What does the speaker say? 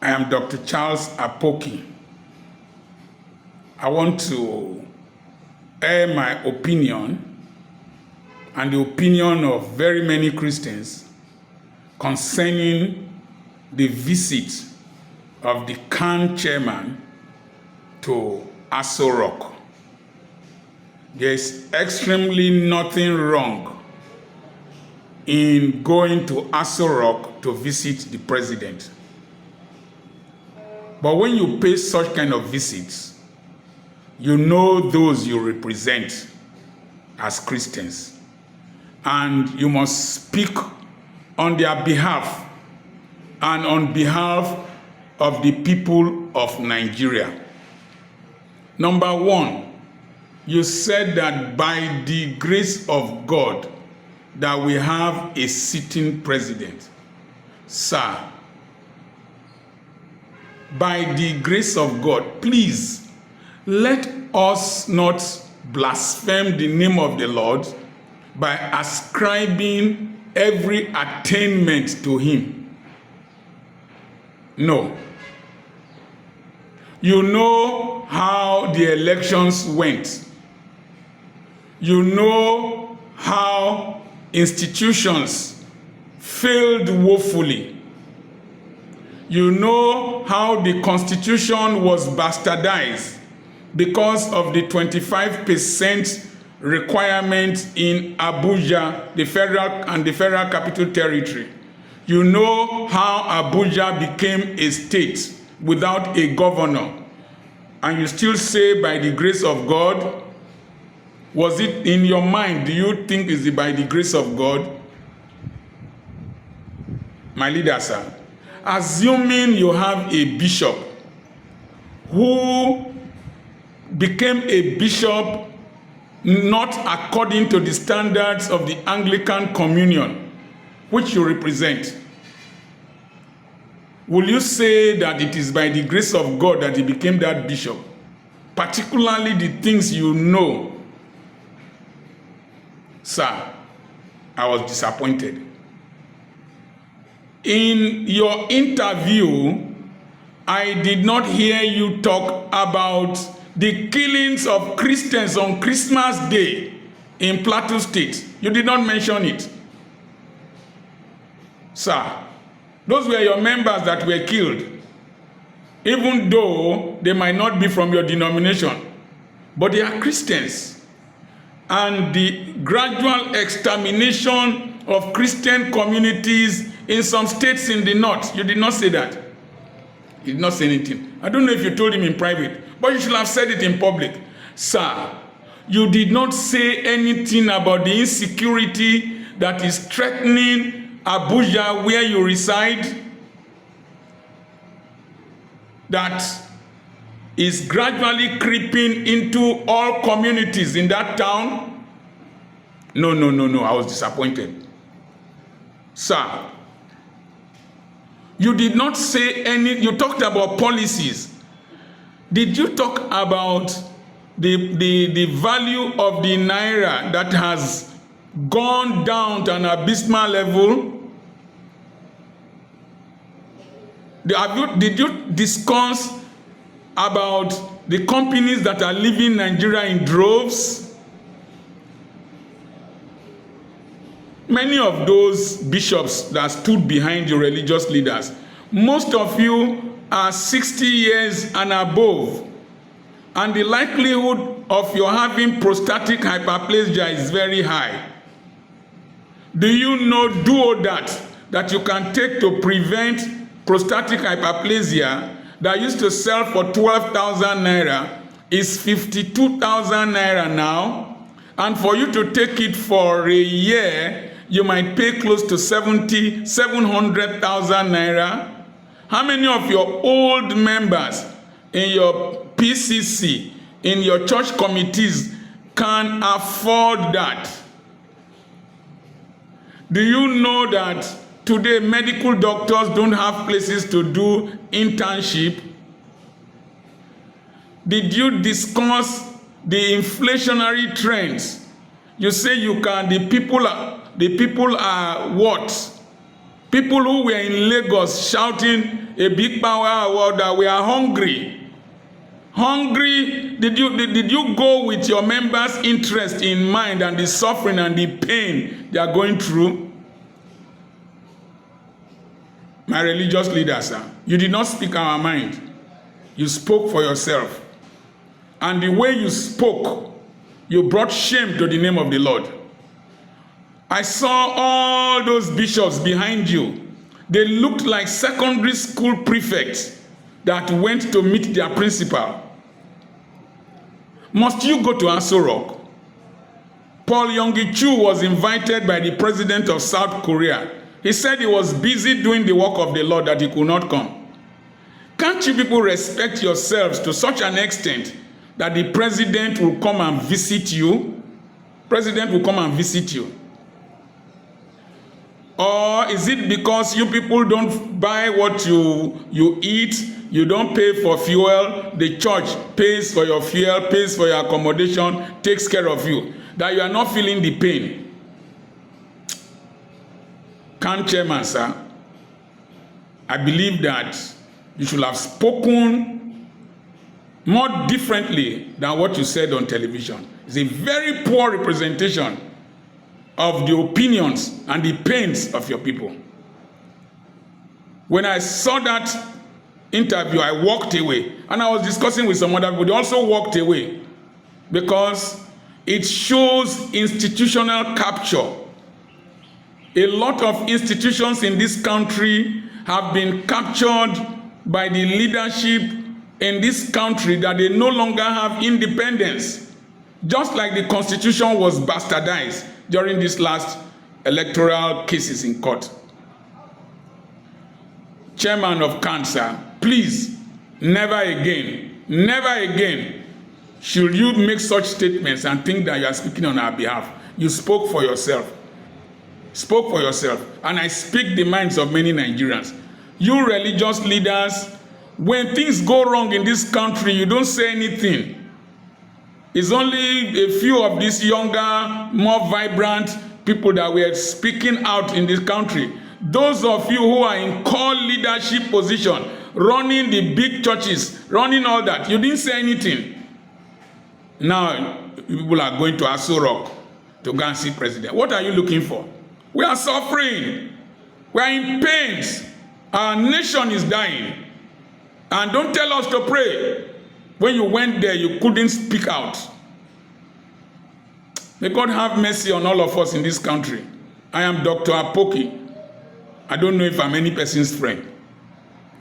I am Dr. Charles Apoki. I want to air my opinion and the opinion of very many Christians concerning the visit of the CAN chairman to Aso Rock. There is extremely nothing wrong in going to Aso Rock to visit the president. But when you pay such kind of visits, you know those you represent as Christians, and you must speak on their behalf and on behalf of the people of Nigeria. Number one, you said that by the grace of God that we have a sitting president. Sir, by the grace of God, please let us not blaspheme the name of the Lord by ascribing every attainment to him. No. You know how the elections went. You know how institutions failed woefully. You know how the Constitution was bastardized because of the 25% requirement in Abuja, the federal capital territory. You know how Abuja became a state without a governor. And you still say, by the grace of God. Was it in your mind? Do you think it's by the grace of God? My leader, sir, assuming you have a bishop who became a bishop not according to the standards of the Anglican Communion, which you represent, will you say that it is by the grace of God that he became that bishop? Particularly the things you know. Sir, I was disappointed. In your interview, I did not hear you talk about the killings of Christians on Christmas Day in Plateau State. You did not mention it. Sir, those were your members that were killed, even though they might not be from your denomination, but they are Christians. And the gradual extermination of Christian communities in some states in the north. You did not say that. You did not say anything. I don't know if you told him in private, but you should have said it in public. Sir, you did not say anything about the insecurity that is threatening Abuja, where you reside, that is gradually creeping into all communities in that town. No, I was disappointed. Sir, you did not say any, you talked about policies. Did you talk about the value of the naira that has gone down to an abysmal level? Did you discuss about the companies that are leaving Nigeria in droves? Many of those bishops that stood behind the religious leaders, most of you are 60 years and above, and the likelihood of your having prostatic hyperplasia is very high. Do you know that you can take to prevent prostatic hyperplasia that used to sell for 12,000 naira is 52,000 naira now, and for you to take it for a year, you might pay close to 700,000 naira. How many of your old members in your PCC, in your church committees, can afford that? Do you know that today medical doctors don't have places to do internship? Did you discuss the inflationary trends? You say you can, the people are what? People who were in Lagos shouting a big power award that we are hungry. Hungry, did you go with your members' interest in mind and the suffering and the pain they are going through? My religious leaders, you did not speak our mind. You spoke for yourself. And the way you spoke, you brought shame to the name of the Lord. I saw all those bishops behind you. They looked like secondary school prefects that went to meet their principal. Must you go to Aso Rock? Paul Yonggi-Chu was invited by the president of South Korea. He said he was busy doing the work of the Lord that he could not come. Can't you people respect yourselves to such an extent that the president will come and visit you? President will come and visit you. Or is it because you people don't buy what you eat, you don't pay for fuel, the church pays for your fuel, pays for your accommodation, takes care of you, that you are not feeling the pain? Can chairman, sir, I believe that you should have spoken more differently than what you said on television. It's a very poor representation of the opinions and the pains of your people. When I saw that interview, I walked away. And I was discussing with some other people. They also walked away because it shows institutional capture. A lot of institutions in this country have been captured by the leadership in this country that they no longer have independence. Just like the Constitution was bastardized during these last electoral cases in court. Chairman of Cancer, please, never again should you make such statements and think that you are speaking on our behalf. You spoke for yourself. Spoke for yourself. And I speak the minds of many Nigerians. You religious leaders, when things go wrong in this country, you don't say anything. It's only a few of these younger, more vibrant people that were speaking out in this country. Those of you who are in core leadership position, running the big churches, running all that, you didn't say anything. Now, people are going to Aso Rock to go and see president. What are you looking for? We are suffering. We are in pains. Our nation is dying. And don't tell us to pray. When you went there, you couldn't speak out. May God have mercy on all of us in this country. I am Dr. Apoki. I don't know if I'm any person's friend.